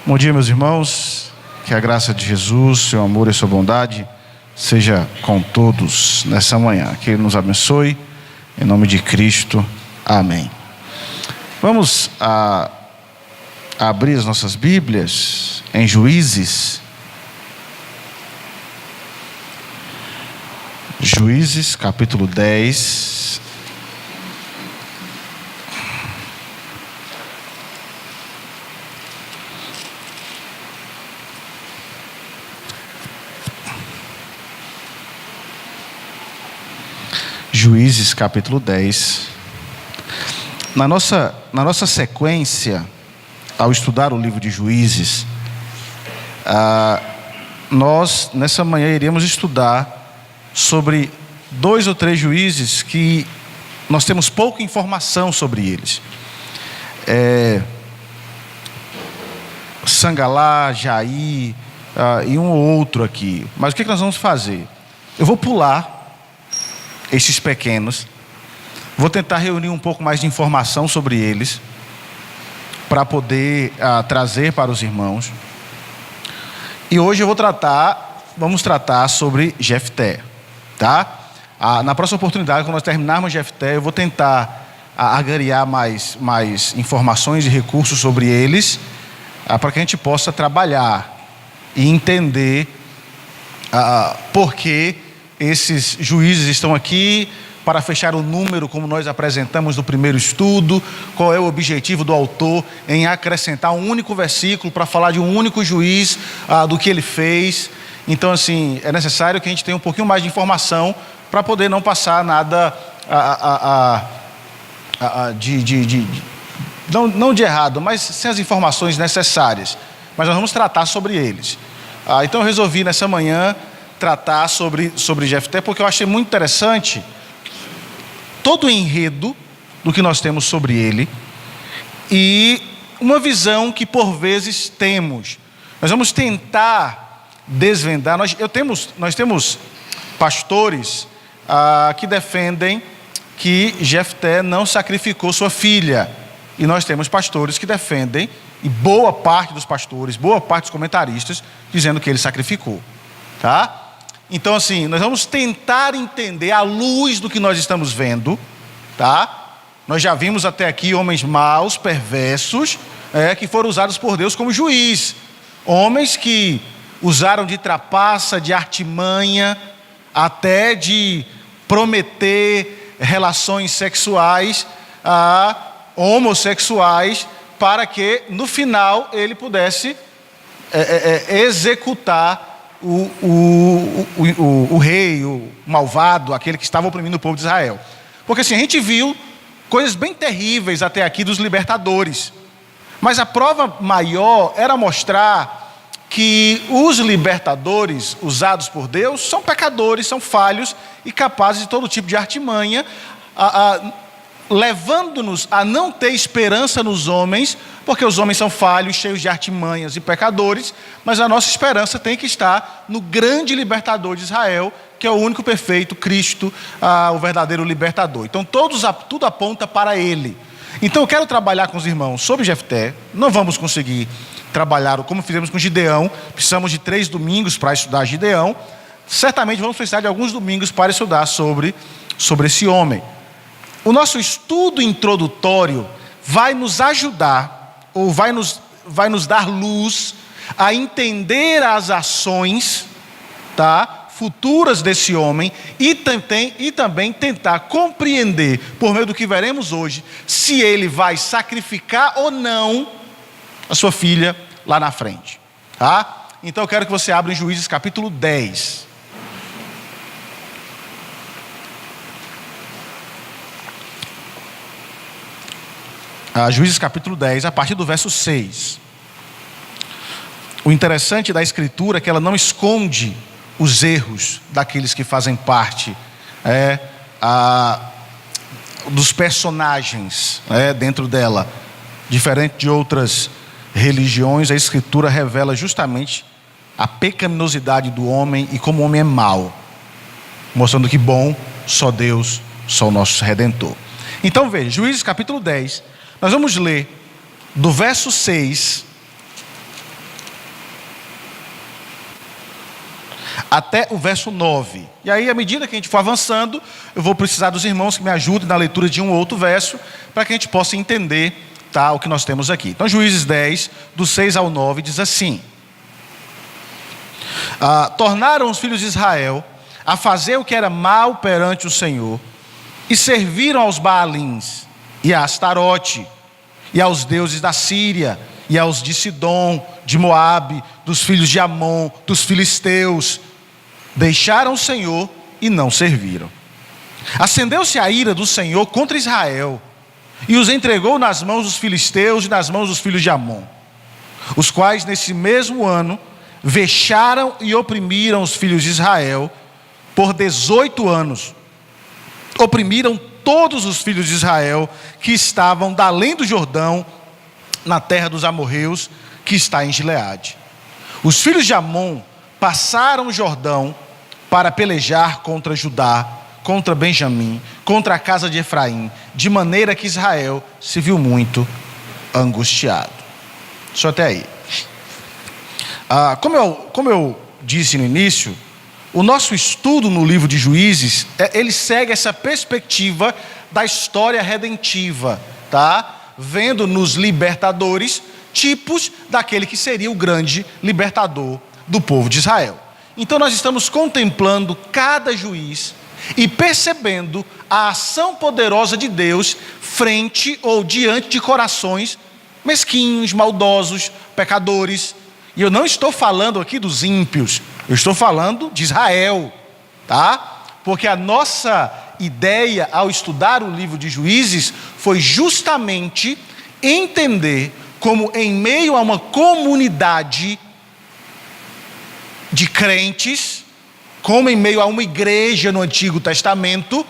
Bom dia, meus irmãos, que a graça de Jesus, seu amor e sua bondade seja com todos nessa manhã, que Ele nos abençoe, em nome de Cristo, amém. Vamos abrir as nossas Bíblias em Juízes, capítulo 10. Juízes capítulo 10. Na nossa sequência, ao estudar o livro de Juízes, nós nessa manhã iremos estudar sobre 2 ou 3 juízes que nós temos pouca informação sobre eles. Sangalá, Jair e um ou outro aqui. Mas o que nós vamos fazer? Eu vou pular esses pequenos, vou tentar reunir um pouco mais de informação sobre eles, para poder trazer para os irmãos. E hoje vamos tratar sobre Jefté, tá? Na próxima oportunidade, quando nós terminarmos Jefté, eu vou tentar agregar mais informações e recursos sobre eles, para que a gente possa trabalhar e entender por que esses juízes estão aqui, para fechar o número, como nós apresentamos no primeiro estudo. Qual é o objetivo do autor em acrescentar um único versículo para falar de um único juiz, do que ele fez. Então, assim, é necessário que a gente tenha um pouquinho mais de informação para poder não passar nada não de errado, mas sem as informações necessárias. Mas nós vamos tratar sobre eles. Então eu resolvi nessa manhã tratar sobre Jefté, porque eu achei muito interessante todo o enredo do que nós temos sobre ele e uma visão que por vezes temos. Nós vamos tentar desvendar. Nós temos pastores que defendem que Jefté não sacrificou sua filha, e nós temos pastores que defendem, e boa parte dos pastores, boa parte dos comentaristas, dizendo que ele sacrificou, tá? Então, assim, nós vamos tentar entender à luz do que nós estamos vendo, tá? Nós já vimos até aqui homens maus, perversos, que foram usados por Deus como juiz. Homens que usaram de trapaça, de artimanha, até de prometer relações sexuais homossexuais, para que no final ele pudesse executar o rei, o malvado, aquele que estava oprimindo o povo de Israel. Porque assim, a gente viu coisas bem terríveis até aqui dos libertadores, mas a prova maior era mostrar que os libertadores usados por Deus são pecadores, são falhos e capazes de todo tipo de artimanha, levando-nos a não ter esperança nos homens, porque os homens são falhos, cheios de artimanhas e pecadores, mas a nossa esperança tem que estar no grande libertador de Israel, que é o único perfeito, Cristo, o verdadeiro libertador. Então tudo aponta para ele. Então eu quero trabalhar com os irmãos sobre Jefté. Não vamos conseguir trabalhar como fizemos com Gideão, precisamos de 3 domingos para estudar Gideão. Certamente vamos precisar de alguns domingos para estudar sobre esse homem. O nosso estudo introdutório vai nos ajudar, ou vai nos dar luz a entender as ações, tá, futuras desse homem, e também tentar compreender, por meio do que veremos hoje, se ele vai sacrificar ou não a sua filha lá na frente, tá? Então eu quero que você abra em Juízes capítulo 10. Juízes capítulo 10, a partir do verso 6. O interessante da escritura é que ela não esconde os erros daqueles que fazem parte dos personagens dentro dela. Diferente de outras religiões, a escritura revela justamente a pecaminosidade do homem e como o homem é mau, mostrando que bom só Deus, só o nosso Redentor. Então veja, Juízes capítulo 10, nós vamos ler do verso 6 até o verso 9. E aí, à medida que a gente for avançando, eu vou precisar dos irmãos que me ajudem na leitura de um ou outro verso, para que a gente possa entender, tá, o que nós temos aqui. Então, Juízes 10, do 6 ao 9, diz assim: tornaram os filhos de Israel a fazer o que era mal perante o Senhor, e serviram aos Baalins, e a Astarote, e aos deuses da Síria, e aos de Sidom, de Moabe, dos filhos de Amon, dos filisteus. Deixaram o Senhor e não serviram. Acendeu-se a ira do Senhor contra Israel, e os entregou nas mãos dos filisteus e nas mãos dos filhos de Amon, os quais nesse mesmo ano vexaram e oprimiram os filhos de Israel por 18 anos. Oprimiram todos os filhos de Israel que estavam da além do Jordão, na terra dos amorreus, que está em Gileade. Os filhos de Amon passaram o Jordão para pelejar contra Judá, contra Benjamim, contra a casa de Efraim, de maneira que Israel se viu muito angustiado. Só até aí. Como eu disse no início, o nosso estudo no livro de Juízes, ele segue essa perspectiva da história redentiva, tá? Vendo nos libertadores tipos daquele que seria o grande libertador do povo de Israel. Então nós estamos contemplando cada juiz e percebendo a ação poderosa de Deus frente ou diante de corações mesquinhos, maldosos, pecadores. E eu não estou falando aqui dos ímpios, eu estou falando de Israel, tá? Porque a nossa ideia ao estudar o livro de Juízes foi justamente entender como em meio a uma comunidade de crentes, como em meio a uma igreja no Antigo Testamento,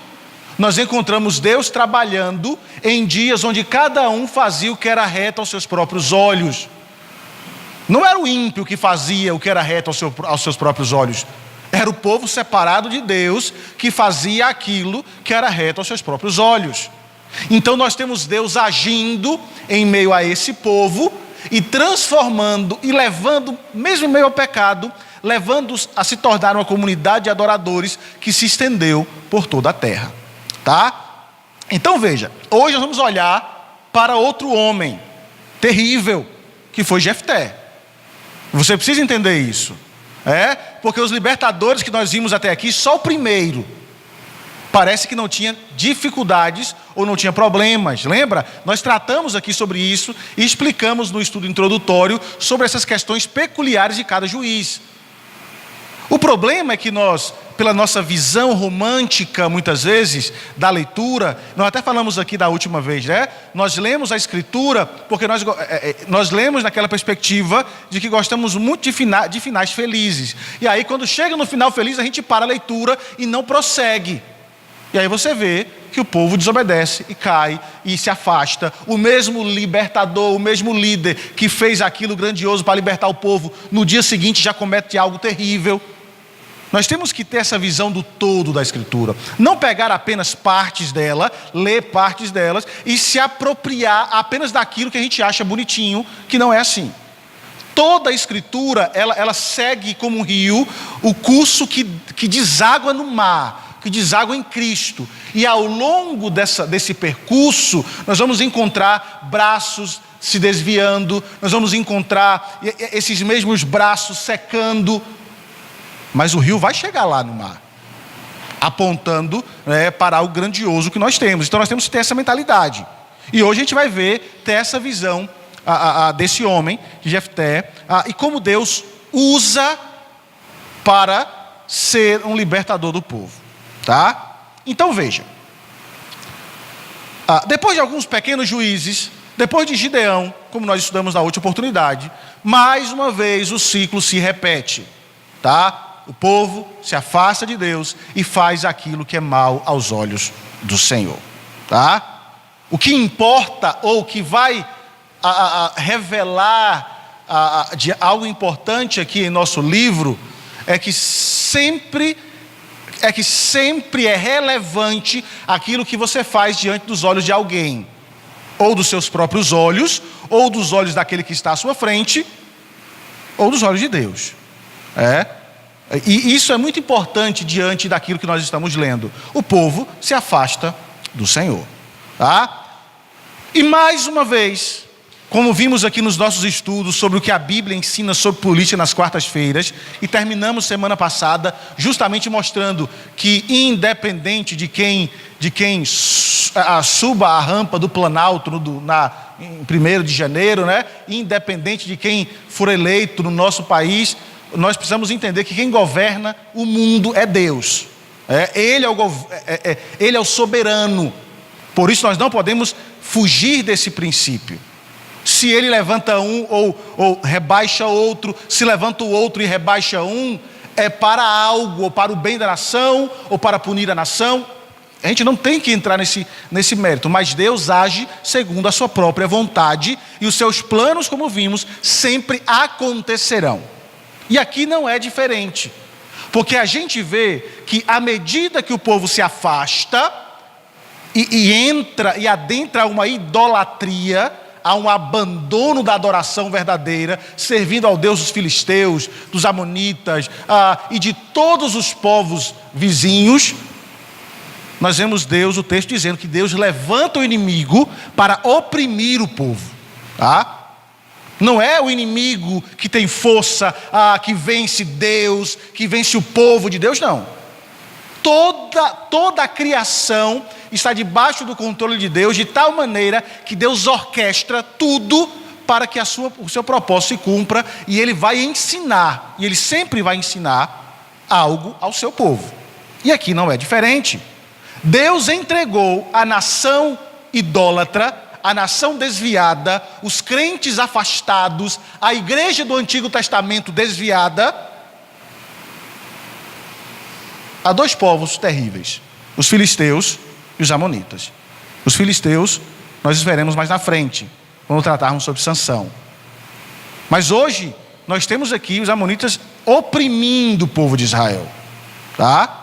nós encontramos Deus trabalhando em dias onde cada um fazia o que era reto aos seus próprios olhos. Não era o ímpio que fazia o que era reto aos seus próprios olhos. Era o povo separado de Deus que fazia aquilo que era reto aos seus próprios olhos. Então nós temos Deus agindo em meio a esse povo e transformando e levando, mesmo em meio ao pecado, levando-os a se tornar uma comunidade de adoradores que se estendeu por toda a terra. Tá? Então veja, hoje nós vamos olhar para outro homem terrível, que foi Jefté. Você precisa entender isso. Porque os libertadores que nós vimos até aqui, só o primeiro parece que não tinha dificuldades ou não tinha problemas. Lembra? Nós tratamos aqui sobre isso e explicamos no estudo introdutório sobre essas questões peculiares de cada juiz. O problema é que nós, pela nossa visão romântica, muitas vezes, da leitura, nós até falamos aqui da última vez, né? Nós lemos a Escritura porque nós lemos naquela perspectiva de que gostamos muito de finais felizes. E aí, quando chega no final feliz, a gente para a leitura e não prossegue. E aí você vê que o povo desobedece e cai e se afasta. O mesmo libertador, o mesmo líder que fez aquilo grandioso para libertar o povo, no dia seguinte já comete algo terrível. Nós temos que ter essa visão do todo da Escritura. Não pegar apenas partes dela, ler partes delas e se apropriar apenas daquilo que a gente acha bonitinho, que não é assim. Toda a Escritura, ela segue como um rio o curso que deságua no mar, que deságua em Cristo. E ao longo desse percurso, nós vamos encontrar braços se desviando, nós vamos encontrar esses mesmos braços secando. Mas o rio vai chegar lá no mar, apontando, para algo grandioso que nós temos. Então nós temos que ter essa mentalidade. E hoje a gente vai ver, ter essa visão desse homem, de Jefté, e como Deus usa para ser um libertador do povo. Tá? Então veja, depois de alguns pequenos juízes, depois de Gideão, como nós estudamos na última oportunidade, mais uma vez o ciclo se repete. Tá? O povo se afasta de Deus e faz aquilo que é mal aos olhos do Senhor. Tá? O que importa, ou o que vai revelar de algo importante aqui em nosso livro, é que sempre é relevante aquilo que você faz diante dos olhos de alguém, ou dos seus próprios olhos, ou dos olhos daquele que está à sua frente, ou dos olhos de Deus. E isso é muito importante diante daquilo que nós estamos lendo. O povo se afasta do Senhor. Tá? E mais uma vez, como vimos aqui nos nossos estudos sobre o que a Bíblia ensina sobre política nas quartas-feiras, e terminamos semana passada justamente mostrando que independente de quem suba a rampa do Planalto em 1º de janeiro, né? Independente de quem for eleito no nosso país, nós precisamos entender que quem governa o mundo é Deus. Ele é o soberano. Por isso nós não podemos fugir desse princípio. Se ele levanta um ou rebaixa outro, se levanta o outro e rebaixa um, é para algo, ou para o bem da nação, ou para punir a nação. A gente não tem que entrar nesse mérito, mas Deus age segundo a sua própria vontade, e os seus planos, como vimos, sempre acontecerão. E aqui não é diferente, porque a gente vê que à medida que o povo se afasta e entra e adentra uma idolatria, há um abandono da adoração verdadeira, servindo ao Deus dos filisteus, dos amonitas e de todos os povos vizinhos. Nós vemos o texto dizendo que Deus levanta o inimigo para oprimir o povo. Tá? Não é o inimigo que tem força, que vence Deus, que vence o povo de Deus, não. Toda a criação está debaixo do controle de Deus, de tal maneira que Deus orquestra tudo para que o seu propósito se cumpra, e Ele vai ensinar, e Ele sempre vai ensinar algo ao seu povo. E aqui não é diferente. Deus entregou a nação idólatra, a nação desviada, os crentes afastados, a igreja do Antigo Testamento desviada, a dois povos terríveis: os filisteus e os amonitas. Os filisteus nós veremos mais na frente, quando tratarmos sobre Sansão. Mas hoje nós temos aqui os amonitas oprimindo o povo de Israel. Tá?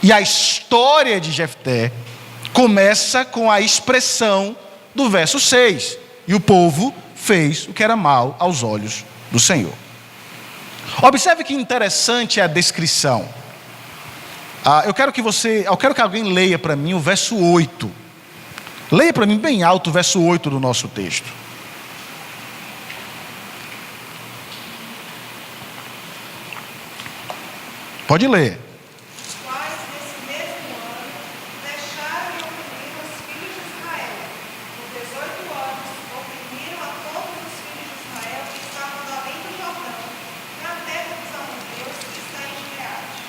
E a história de Jefté começa com a expressão do verso 6. E o povo fez o que era mal aos olhos do Senhor. Observe que interessante é a descrição. Eu quero que alguém leia para mim o verso 8. Leia para mim bem alto o verso 8 do nosso texto. Pode ler.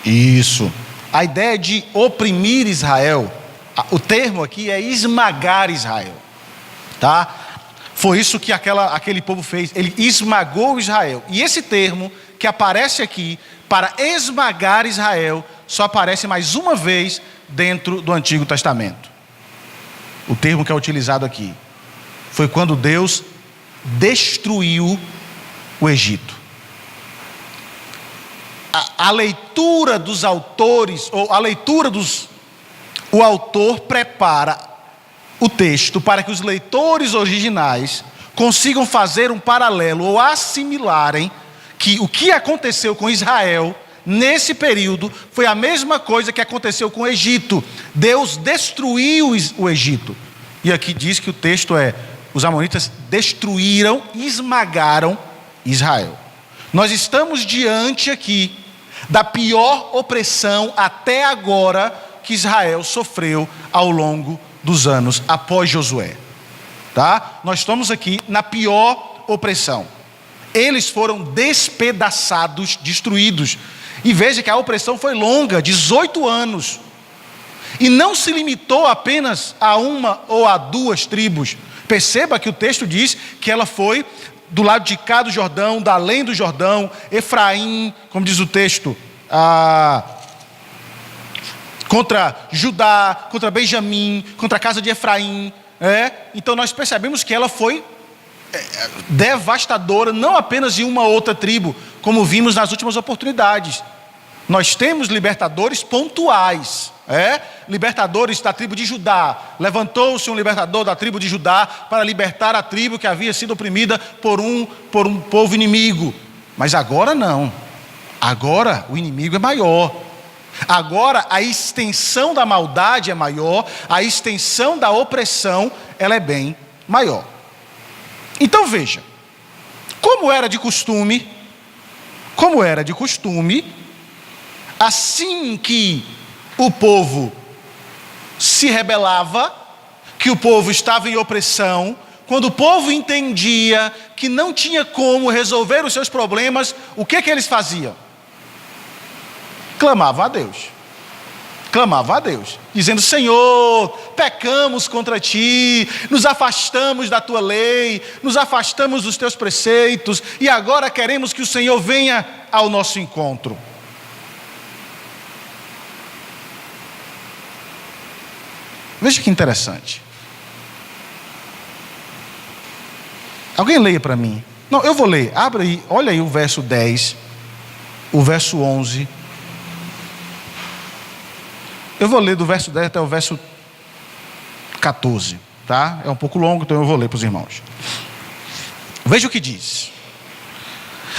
Isso. A ideia de oprimir Israel, o termo aqui é esmagar Israel. Tá? Foi isso que aquele povo fez. Ele esmagou Israel. E esse termo que aparece aqui para esmagar Israel só aparece mais uma vez dentro do Antigo Testamento. O termo que é utilizado aqui foi quando Deus destruiu o Egito. A leitura dos autores, o autor prepara o texto para que os leitores originais consigam fazer um paralelo ou assimilarem que o que aconteceu com Israel nesse período foi a mesma coisa que aconteceu com o Egito. Deus destruiu o Egito. E aqui diz que o texto os amonitas destruíram, esmagaram Israel. Nós estamos diante aqui da pior opressão até agora que Israel sofreu ao longo dos anos após Josué. Tá? Nós estamos aqui na pior opressão. Eles foram despedaçados, destruídos. E veja que a opressão foi longa, 18 anos. E não se limitou apenas a uma ou a duas tribos. Perceba que o texto diz que ela foi do lado de cá do Jordão, da além do Jordão, Efraim, como diz o texto, contra Judá, contra Benjamim, contra a casa de Efraim. Então nós percebemos que ela foi devastadora, não apenas em uma outra tribo, como vimos nas últimas oportunidades. Nós temos libertadores pontuais. Libertadores da tribo de Judá. Levantou-se um libertador da tribo de Judá para libertar a tribo que havia sido oprimida por um povo inimigo. Mas agora não. Agora o inimigo é maior. Agora a extensão da maldade é maior, a extensão da opressão, ela é bem maior. Então veja, como era de costume, assim que o povo se rebelava, que o povo estava em opressão, quando o povo entendia que não tinha como resolver os seus problemas, o que eles faziam? Clamavam a Deus, dizendo: Senhor, pecamos contra Ti, nos afastamos da Tua lei, nos afastamos dos Teus preceitos, e agora queremos que o Senhor venha ao nosso encontro. Veja que interessante. Alguém leia para mim. Não, eu vou ler. Abre aí, olha aí o verso 10, o verso 11. Eu vou ler do verso 10 até o verso 14, tá? É um pouco longo, então eu vou ler para os irmãos. Veja o que diz.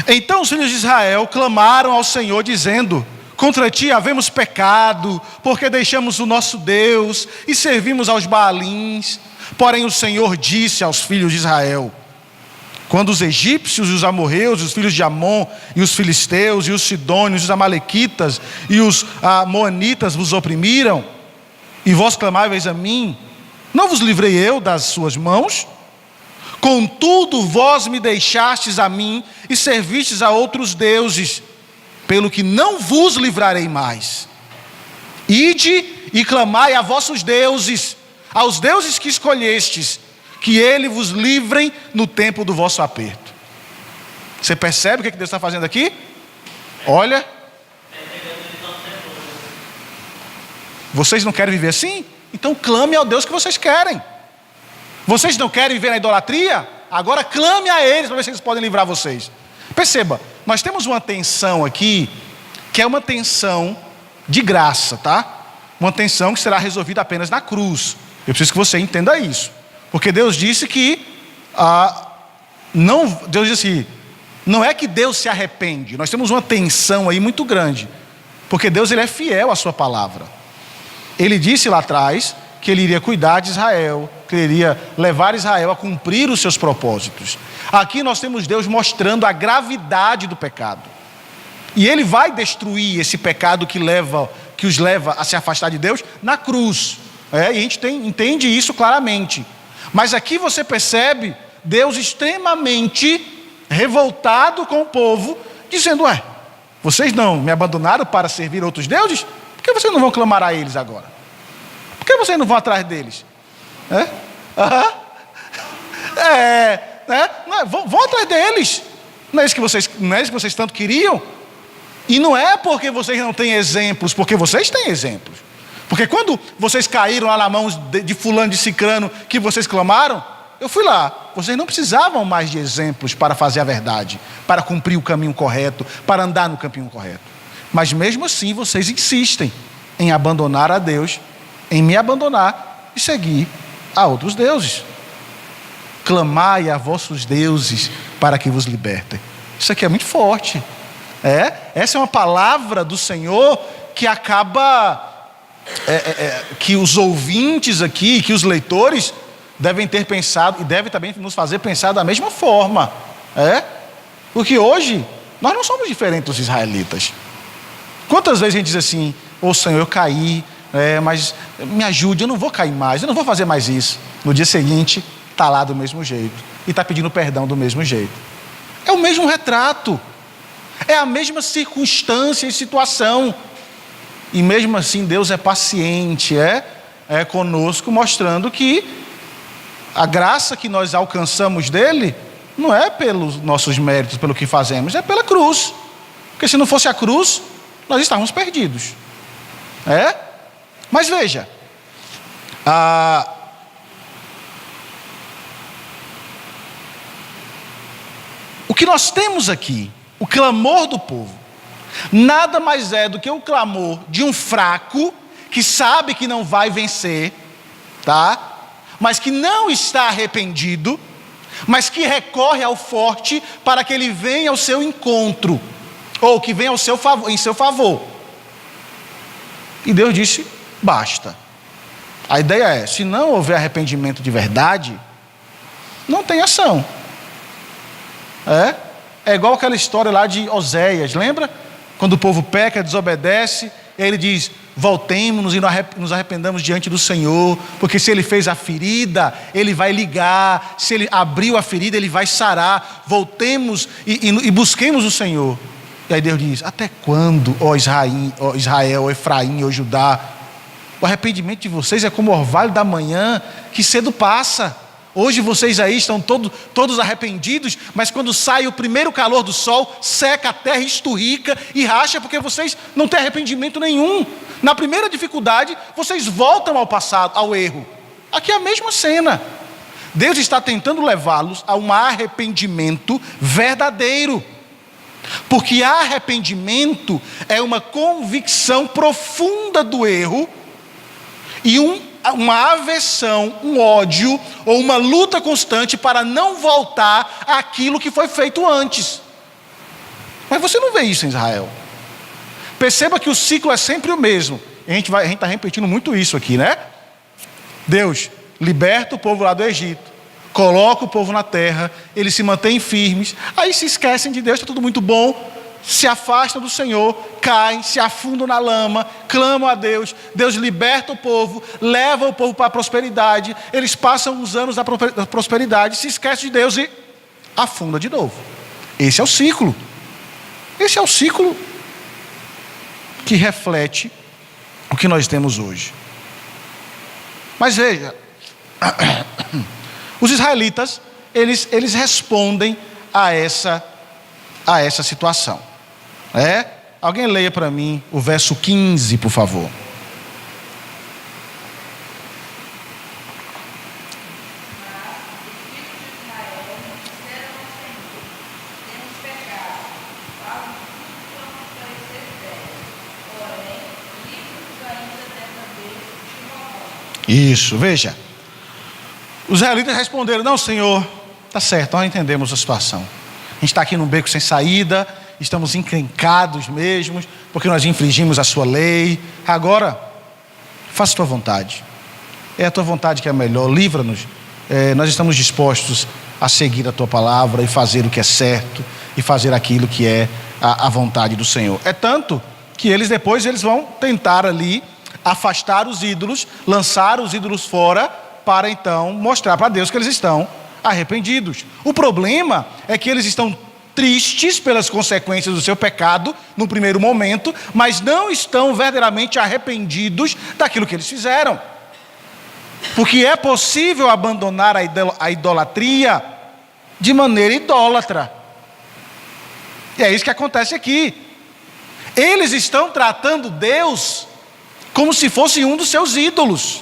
Então os filhos de Israel clamaram ao Senhor, dizendo: contra Ti havemos pecado, porque deixamos o nosso Deus e servimos aos Baalins. Porém o Senhor disse aos filhos de Israel: quando os egípcios, os amorreus, os filhos de Amon, e os filisteus, e os sidônios, os amalequitas, e os moanitas vos oprimiram, e vós clamáveis a mim, não vos livrei eu das suas mãos? Contudo vós me deixastes a mim, e servistes a outros deuses, pelo que não vos livrarei mais. Ide e clamai a vossos deuses, aos deuses que escolhestes, que ele vos livrem no tempo do vosso aperto. Você percebe o que Deus está fazendo aqui? Olha, vocês não querem viver assim? Então clame ao Deus que vocês querem. Vocês não querem viver na idolatria? Agora clame a eles para ver se eles podem livrar vocês. Perceba, nós temos uma tensão aqui, que é uma tensão de graça, tá? Uma tensão que será resolvida apenas na cruz. Eu preciso que você entenda isso. Porque Deus disse que, Deus disse assim, não é que Deus se arrepende. Nós temos uma tensão aí muito grande. Porque Deus, Ele é fiel à sua palavra. Ele disse lá atrás que Ele iria cuidar de Israel, que Ele iria levar Israel a cumprir os seus propósitos. Aqui nós temos Deus mostrando a gravidade do pecado. E Ele vai destruir esse pecado que os leva a se afastar de Deus na cruz. E a gente entende isso claramente. Mas aqui você percebe Deus extremamente revoltado com o povo, dizendo: vocês não me abandonaram para servir outros deuses? Por que vocês não vão clamar a eles agora? Por que vocês não vão atrás deles? Vão atrás deles. Não é isso que vocês tanto queriam? E não é porque vocês não têm exemplos, porque vocês têm exemplos. Porque quando vocês caíram lá na mão de fulano, de cicrano, que vocês clamaram, eu fui lá. Vocês não precisavam mais de exemplos para fazer a verdade, para cumprir o caminho correto, para andar no caminho correto. Mas mesmo assim vocês insistem em abandonar a Deus, em me abandonar e seguir a outros deuses. Clamai a vossos deuses para que vos libertem. Isso aqui é muito forte. Essa é uma palavra do Senhor que acaba... que os ouvintes aqui, que os leitores devem ter pensado, e deve também nos fazer pensar da mesma forma. Porque hoje nós não somos diferentes dos israelitas. Quantas vezes a gente diz assim: ô Senhor, eu caí, mas me ajude, eu não vou cair mais, eu não vou fazer mais isso. No dia seguinte está lá do mesmo jeito, e está pedindo perdão do mesmo jeito. É o mesmo retrato, é a mesma circunstância e situação. E mesmo assim Deus é paciente, conosco, mostrando que a graça que nós alcançamos dele não é pelos nossos méritos, pelo que fazemos, é pela cruz. Porque se não fosse a cruz, nós estávamos perdidos. Mas veja, o que nós temos aqui, o clamor do povo, nada mais é do que o clamor de um fraco que sabe que não vai vencer, tá? Mas que não está arrependido, mas que recorre ao forte para que ele venha ao seu encontro. ou que venha ao seu favor, em seu favor. E Deus disse: basta. A ideia é, se não houver arrependimento de verdade, não tem ação. É igual aquela história lá de Oséias, lembra? Quando o povo peca, desobedece, ele diz: voltemos e nos arrependamos diante do Senhor, porque se ele fez a ferida, ele vai ligar, se ele abriu a ferida, ele vai sarar. Voltemos e busquemos o Senhor. E aí Deus diz: até quando, ó Israel, ó Efraim, ó Judá? O arrependimento de vocês é como o orvalho da manhã, que cedo passa. Hoje vocês aí estão todos arrependidos, mas quando sai o primeiro calor do sol, seca a terra, esturrica e racha, porque vocês não têm arrependimento nenhum. Na primeira dificuldade, vocês voltam ao passado, ao erro. Aqui é a mesma cena. Deus está tentando levá-los a um arrependimento verdadeiro. Porque arrependimento é uma convicção profunda do erro e uma aversão, um ódio ou uma luta constante para não voltar àquilo que foi feito antes. Mas você não vê isso em Israel. Perceba que o ciclo é sempre o mesmo. A gente está repetindo muito isso aqui, né? Deus liberta o povo lá do Egito, coloca o povo na terra, eles se mantêm firmes, aí se esquecem de Deus, está tudo muito bom, se afastam do Senhor, caem, se afundam na lama, clamam a Deus, Deus liberta o povo, leva o povo para a prosperidade, eles passam os anos da prosperidade, se esquecem de Deus e afunda de novo. Esse é o ciclo. Esse é o ciclo que reflete o que nós temos hoje. Mas veja, os israelitas, eles respondem a essa situação. Alguém leia para mim o verso 15, por favor. Isso, veja. Os israelitas responderam: não, Senhor, está certo, nós entendemos a situação. A gente está aqui num beco sem saída, estamos encrencados mesmo, porque nós infringimos a sua lei. Agora, faça a tua vontade. É a tua vontade que é a melhor, livra-nos. Nós estamos dispostos a seguir a tua palavra e fazer o que é certo e fazer aquilo que é a vontade do Senhor. É tanto que eles vão tentar ali afastar os ídolos, lançar os ídolos fora, para então mostrar para Deus que eles estão arrependidos. O problema é que eles estão tristes pelas consequências do seu pecado no primeiro momento, mas não estão verdadeiramente arrependidos daquilo que eles fizeram. Porque é possível abandonar a idolatria de maneira idólatra. E é isso que acontece aqui. Eles estão tratando Deus como se fosse um dos seus ídolos.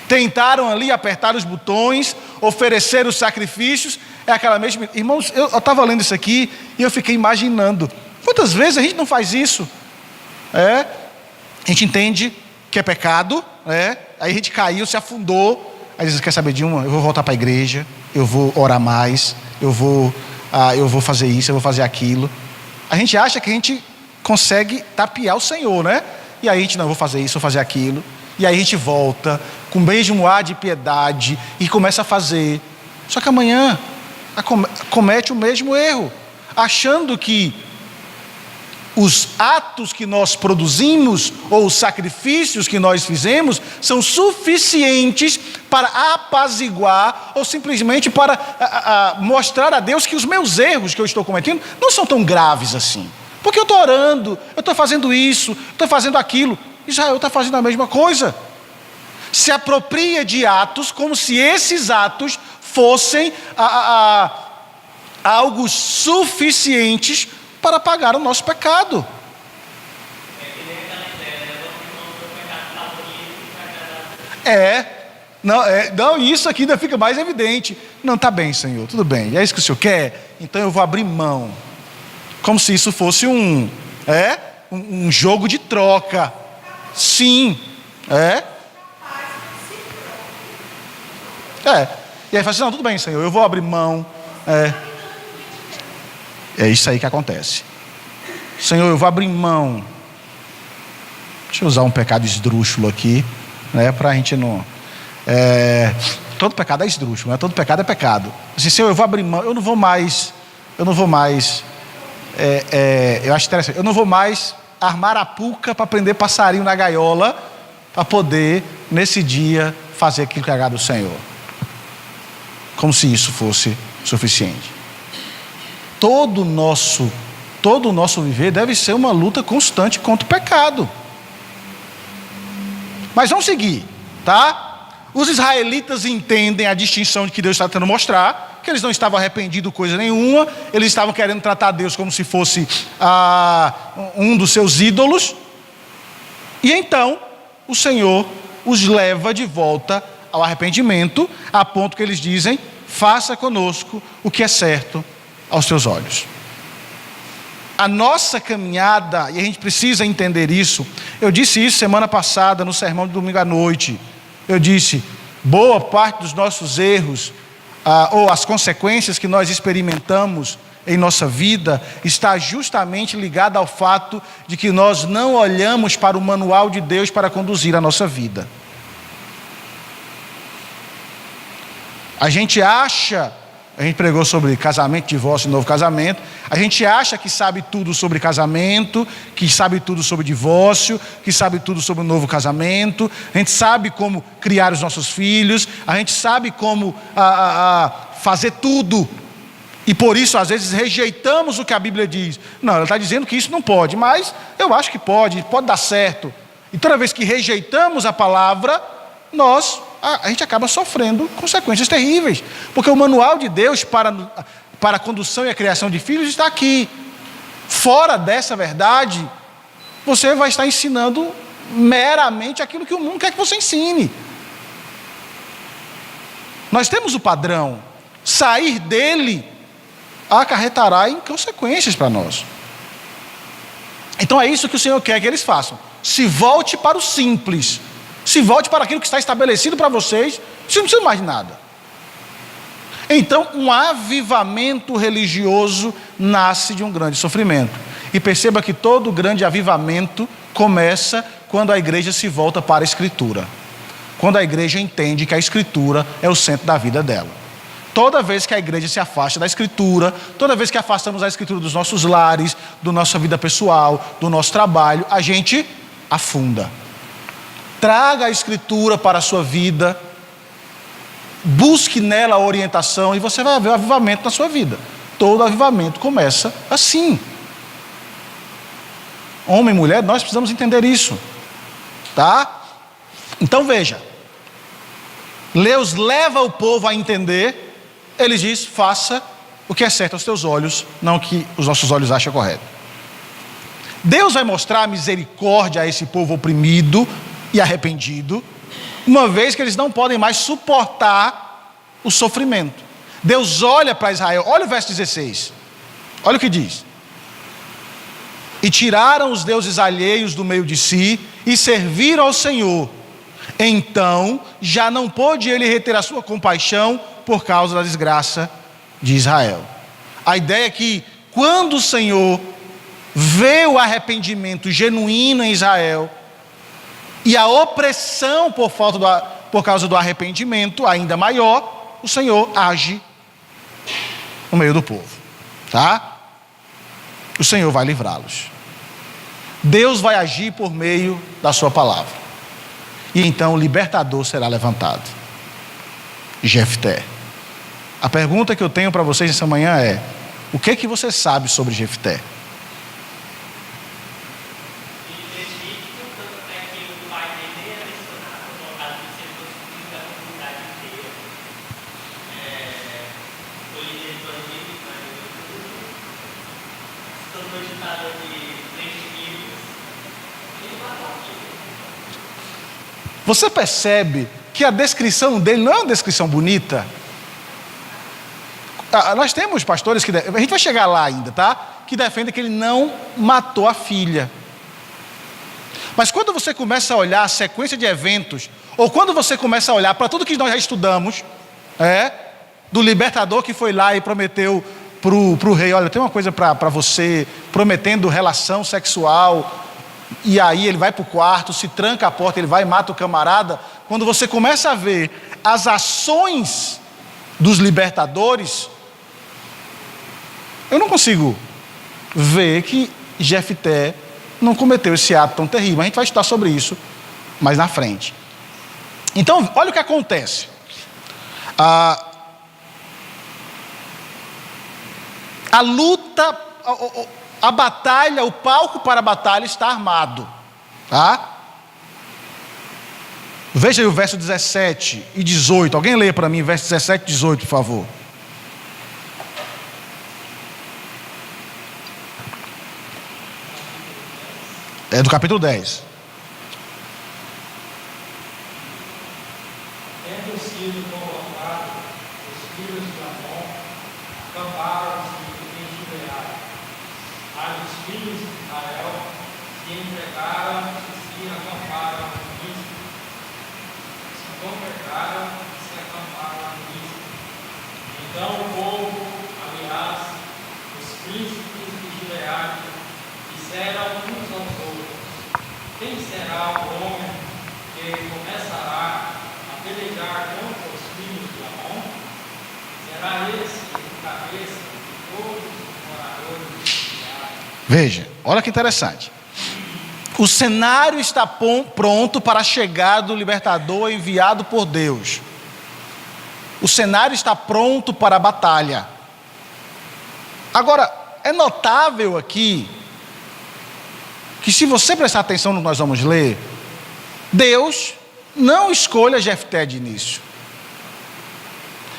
Tentaram ali apertar os botões, oferecer os sacrifícios. É aquela mesma... Irmãos, eu estava lendo isso aqui e eu fiquei imaginando. Quantas vezes a gente não faz isso? A gente entende que é pecado, aí a gente caiu, se afundou. Aí diz: quer saber de uma? Eu vou voltar para a igreja, eu vou orar mais, eu vou fazer isso, eu vou fazer aquilo. A gente acha que a gente consegue tapear o Senhor, né? E aí a gente: não, eu vou fazer isso, vou fazer aquilo. E aí a gente volta com o mesmo ar de piedade e começa a fazer. Só que amanhã comete o mesmo erro, achando que os atos que nós produzimos ou os sacrifícios que nós fizemos são suficientes para apaziguar ou simplesmente para mostrar a Deus que os meus erros que eu estou cometendo não são tão graves assim. Porque eu estou orando, eu estou fazendo isso, estou fazendo aquilo. Israel está fazendo a mesma coisa. Se apropria de atos como se esses atos fossem algo suficientes para pagar o nosso pecado. Não, isso aqui ainda fica mais evidente. Não, está bem, Senhor, tudo bem, é isso que o Senhor quer? Então eu vou abrir mão. Como se isso fosse um jogo de troca. Sim, E aí fala assim: não, tudo bem, Senhor, eu vou abrir mão. É isso aí que acontece. Senhor, eu vou abrir mão. Deixa eu usar um pecado esdrúxulo aqui, né? Para a gente não... todo pecado é esdrúxulo, né? Todo pecado é pecado. Assim, Senhor, eu vou abrir mão. Eu não vou mais... eu acho interessante. Eu não vou mais armar a puca para prender passarinho na gaiola, para poder, nesse dia, fazer aquilo que agrada o Senhor. Como se isso fosse suficiente. Todo o nosso viver deve ser uma luta constante contra o pecado. Mas vamos seguir, tá? Os israelitas entendem a distinção de que Deus está tentando mostrar, que eles não estavam arrependidos de coisa nenhuma, eles estavam querendo tratar Deus como se fosse um dos seus ídolos. E então, o Senhor os leva de volta ao arrependimento, a ponto que eles dizem: faça conosco o que é certo aos teus olhos. A nossa caminhada, e a gente precisa entender isso, eu disse isso semana passada no sermão de domingo à noite. Eu disse, boa parte dos nossos erros, ou as consequências que nós experimentamos em nossa vida, está justamente ligada ao fato de que nós não olhamos para o manual de Deus para conduzir a nossa vida. A gente pregou sobre casamento, divórcio e novo casamento. A gente acha que sabe tudo sobre casamento, que sabe tudo sobre divórcio, que sabe tudo sobre o novo casamento. A gente sabe como criar os nossos filhos. A gente sabe como fazer tudo. E por isso, às vezes, rejeitamos o que a Bíblia diz. Não, ela está dizendo que isso não pode, mas eu acho que pode dar certo. E toda vez que rejeitamos a palavra, a gente acaba sofrendo consequências terríveis, porque o manual de Deus para a condução e a criação de filhos está aqui. Fora dessa verdade, você vai estar ensinando meramente aquilo que o mundo quer que você ensine. Nós temos o padrão, sair dele acarretará em consequências para nós. Então é isso que o Senhor quer que eles façam. Se volte para o simples. Se volte para aquilo que está estabelecido para vocês. Você não precisa mais de nada. Então, um avivamento religioso nasce de um grande sofrimento. E perceba que todo grande avivamento começa quando a igreja se volta para a Escritura. Quando a igreja entende que a Escritura é o centro da vida dela. Toda vez que a igreja se afasta da Escritura, toda vez que afastamos a Escritura dos nossos lares, da nossa vida pessoal, do nosso trabalho, a gente afunda. Traga a Escritura para a sua vida, busque nela a orientação e você vai ver o avivamento na sua vida. Todo avivamento começa assim. Homem e mulher, nós precisamos entender isso, tá? Então veja, Deus leva o povo a entender. Ele diz, faça o que é certo aos teus olhos, não o que os nossos olhos acham correto. Deus vai mostrar misericórdia a esse povo oprimido e arrependido, uma vez que eles não podem mais suportar o sofrimento. Deus olha para Israel, olha o verso 16, olha o que diz: e tiraram os deuses alheios do meio de si, e serviram ao Senhor. Então, já não pôde ele reter a sua compaixão, por causa da desgraça de Israel. A ideia é que, quando o Senhor vê o arrependimento genuíno em Israel, e a opressão por causa do arrependimento ainda maior, o Senhor age no meio do povo, tá? O Senhor vai livrá-los. Deus vai agir por meio da sua palavra. E então o libertador será levantado. Jefté. A pergunta que eu tenho para vocês essa manhã é: o que você sabe sobre Jefté? Você percebe que a descrição dele não é uma descrição bonita? Nós temos pastores que... A gente vai chegar lá ainda, tá? Que defendem que ele não matou a filha. Mas quando você começa a olhar a sequência de eventos, ou quando você começa a olhar para tudo que nós já estudamos, do libertador que foi lá e prometeu pro rei, olha, tem uma coisa para você, prometendo relação sexual, e aí ele vai para o quarto, se tranca a porta, ele vai e mata o camarada. Quando você começa a ver as ações dos libertadores, eu não consigo ver que Jefté não cometeu esse ato tão terrível. A gente vai estudar sobre isso mais na frente. Então, olha o que acontece. A luta, a batalha, o palco para a batalha está armado. Tá? Veja aí o verso 17 e 18. Alguém lê para mim verso 17 e 18, por favor. É do capítulo 10. Tendo sido convocados, os filhos de Amon acamparam-se em Gileade. Mas os filhos de Israel se entregaram e se acamparam em Mispa. Se congregaram e se acamparam em Mispa. Então o povo, aliás, os príncipes de Gileade, disseram uns aos outros: quem será o homem que começará a pelejar contra os filhos de Amon? Será esse o cabeça de todos os moradores de Gileade? Veja, olha que interessante. O cenário está pronto para a chegada do libertador enviado por Deus. O cenário está pronto para a batalha. Agora, é notável aqui que, se você prestar atenção no que nós vamos ler, Deus não escolha Jefté de início.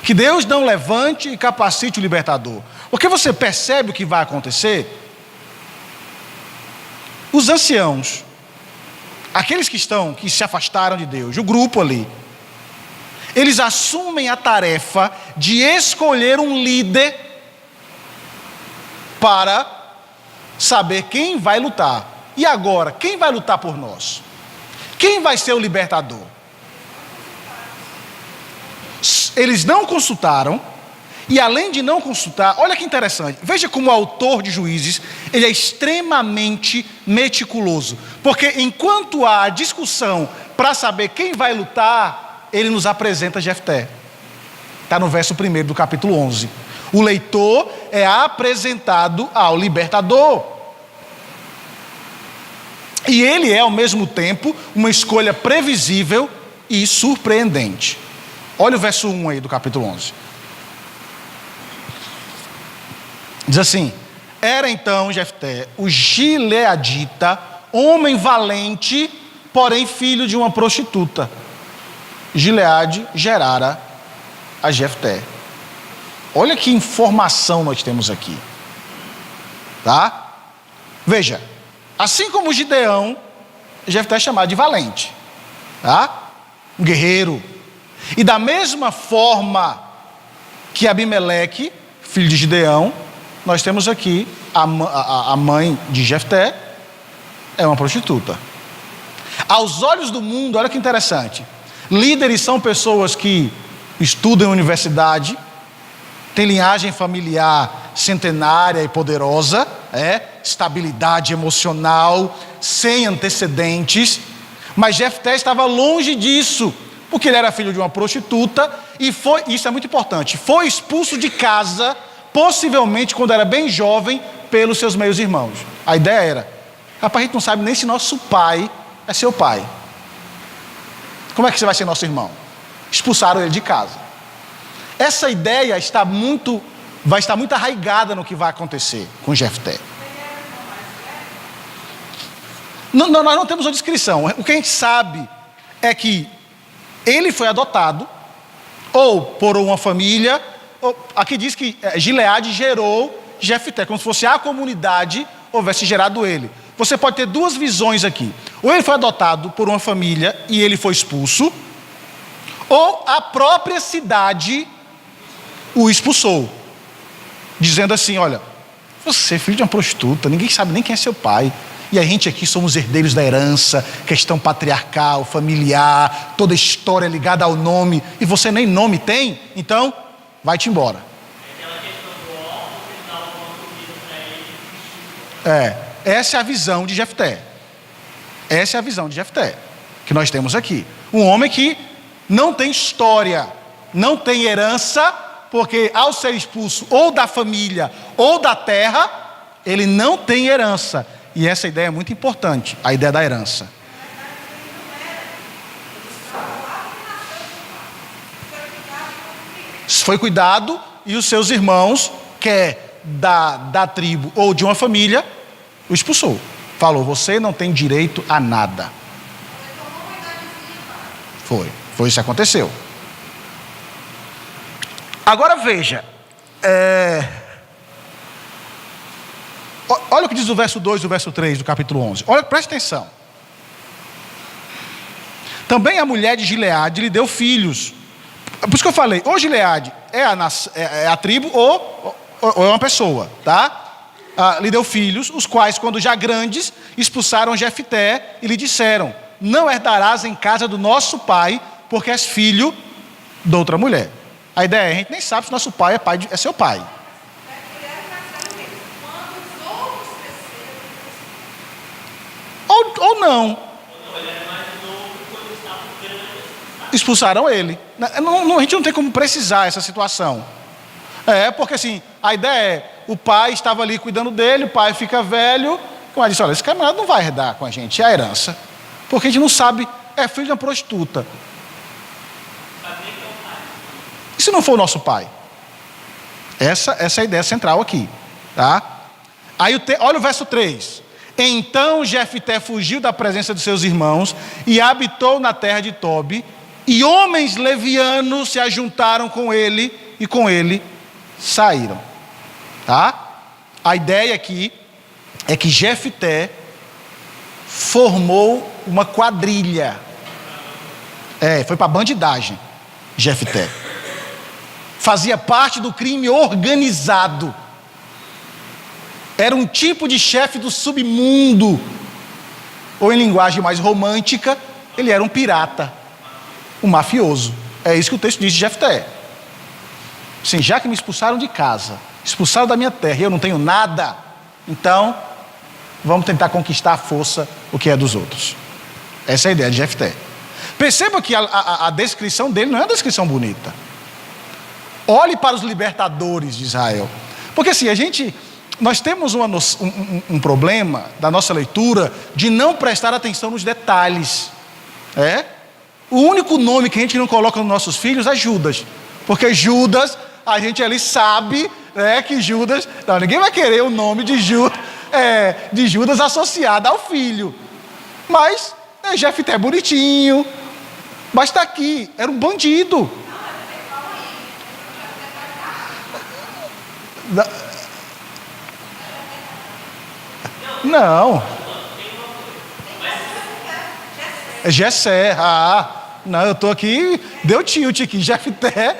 Que Deus não levante e capacite o libertador. Porque você percebe o que vai acontecer? Os anciãos, aqueles que se afastaram de Deus, o grupo ali, eles assumem a tarefa de escolher um líder para saber quem vai lutar. E agora, quem vai lutar por nós? Quem vai ser o libertador? Eles não consultaram, e além de não consultar, olha que interessante, veja como o autor de Juízes, ele é extremamente meticuloso, porque enquanto há discussão para saber quem vai lutar, ele nos apresenta Jefté. Está no verso 1 do capítulo 11. O leitor é apresentado ao libertador. E ele é, ao mesmo tempo, uma escolha previsível e surpreendente. Olha o verso 1 aí do capítulo 11. Diz assim: era então Jefté, o gileadita, homem valente, porém filho de uma prostituta. Gileade gerara a Jefté. Olha que informação nós temos aqui. Tá? Veja, assim como Gideão, Jefté é chamado de valente. Tá? Um guerreiro. E da mesma forma que Abimeleque, filho de Gideão, nós temos aqui a mãe de Jefté, é uma prostituta. Aos olhos do mundo, olha que interessante, líderes são pessoas que estudam em universidade, têm linhagem familiar centenária e poderosa, estabilidade emocional, sem antecedentes, mas Jefté estava longe disso, porque ele era filho de uma prostituta e foi, isso é muito importante, foi expulso de casa, possivelmente quando era bem jovem, pelos seus meios irmãos. A ideia era: rapaz, a gente não sabe nem se nosso pai é seu pai. Como é que você vai ser nosso irmão? Expulsaram ele de casa. Essa ideia vai estar muito arraigada no que vai acontecer com Jefté. Nós não temos uma descrição. O que a gente sabe é que ele foi adotado, ou por uma família. Aqui diz que Gileade gerou Jefté, como se fosse a comunidade houvesse gerado ele. Você pode ter duas visões aqui: ou ele foi adotado por uma família e ele foi expulso, ou a própria cidade o expulsou, dizendo assim: olha, você é filho de uma prostituta, ninguém sabe nem quem é seu pai, e a gente aqui somos herdeiros da herança, questão patriarcal, familiar, toda a história ligada ao nome, e você nem nome tem, então vai-te embora. Aquela questão do homem, Essa é a visão de Jefté. Essa é a visão de Jefté que nós temos aqui. Um homem que não tem história, não tem herança, porque ao ser expulso ou da família ou da terra, ele não tem herança. E essa ideia é muito importante, a ideia da herança. Foi cuidado e os seus irmãos, quer da tribo ou de uma família, o expulsou. Falou, você não tem direito a nada. Foi isso que aconteceu. Agora veja, olha o que diz o verso 2 e o verso 3 do capítulo 11. Olha, presta atenção. Também a mulher de Gileade lhe deu filhos. Por isso que eu falei, ou Gileade é a tribo ou é uma pessoa, tá? Lhe deu filhos, os quais, quando já grandes, expulsaram Jefté e lhe disseram, não herdarás em casa do nosso pai, porque és filho de outra mulher. A ideia é, a gente nem sabe se nosso pai é seu pai. Ou não. Expulsaram ele. A gente não tem como precisar essa situação. Porque assim, a ideia é, o pai estava ali cuidando dele, o pai fica velho, como ela disse, olha, esse camarada não vai herdar com a gente, é a herança. Porque a gente não sabe, é filho de uma prostituta. E se não for o nosso pai? Essa é a ideia central aqui, tá? Aí olha o verso 3. Então Jefté fugiu da presença de seus irmãos e habitou na terra de Tobi, e homens levianos se ajuntaram com ele e com ele saíram. Tá? A ideia aqui é que Jefté formou uma quadrilha. Foi para bandidagem. Jefté fazia parte do crime organizado. Era um tipo de chefe do submundo. Ou em linguagem mais romântica, ele era um pirata, um mafioso. É isso que o texto diz de Jefté. Sim, já que me expulsaram de casa, expulsaram da minha terra e eu não tenho nada, então vamos tentar conquistar à força o que é dos outros. Essa é a ideia de Jefté. Perceba que a descrição dele não é uma descrição bonita. Olhe para os libertadores de Israel. Porque assim, nós temos um problema da nossa leitura de não prestar atenção nos detalhes. O único nome que a gente não coloca nos nossos filhos é Judas. Porque Judas, a gente ali sabe que Judas... Não, ninguém vai querer o nome de Judas associado ao filho. Mas Jefté é bonitinho. Mas está aqui, era um bandido. Não. É Jessé. Não, eu estou aqui, deu tilt aqui, Jefté.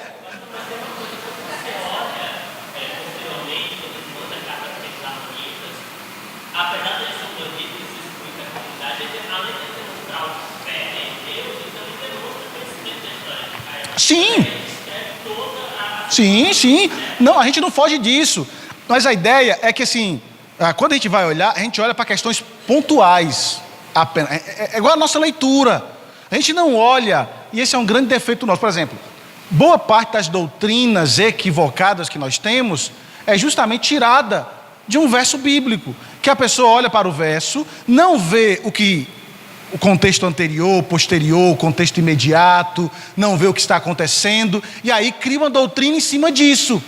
Apesar de ele ser um bandido, ele se expõe à comunidade, além de demonstrar o fé em Deus, ele também demonstra conhecimento da história de Israel. Sim. Sim. Não, a gente não foge disso. Mas a ideia é que assim, quando a gente vai olhar, a gente olha para questões pontuais apenas. É igual a nossa leitura. A gente não olha, e esse é um grande defeito nosso. Por exemplo, boa parte das doutrinas equivocadas que nós temos é justamente tirada de um verso bíblico. Que a pessoa olha para o verso, não vê o contexto anterior, posterior, o contexto imediato, não vê o que está acontecendo, e aí cria uma doutrina em cima disso.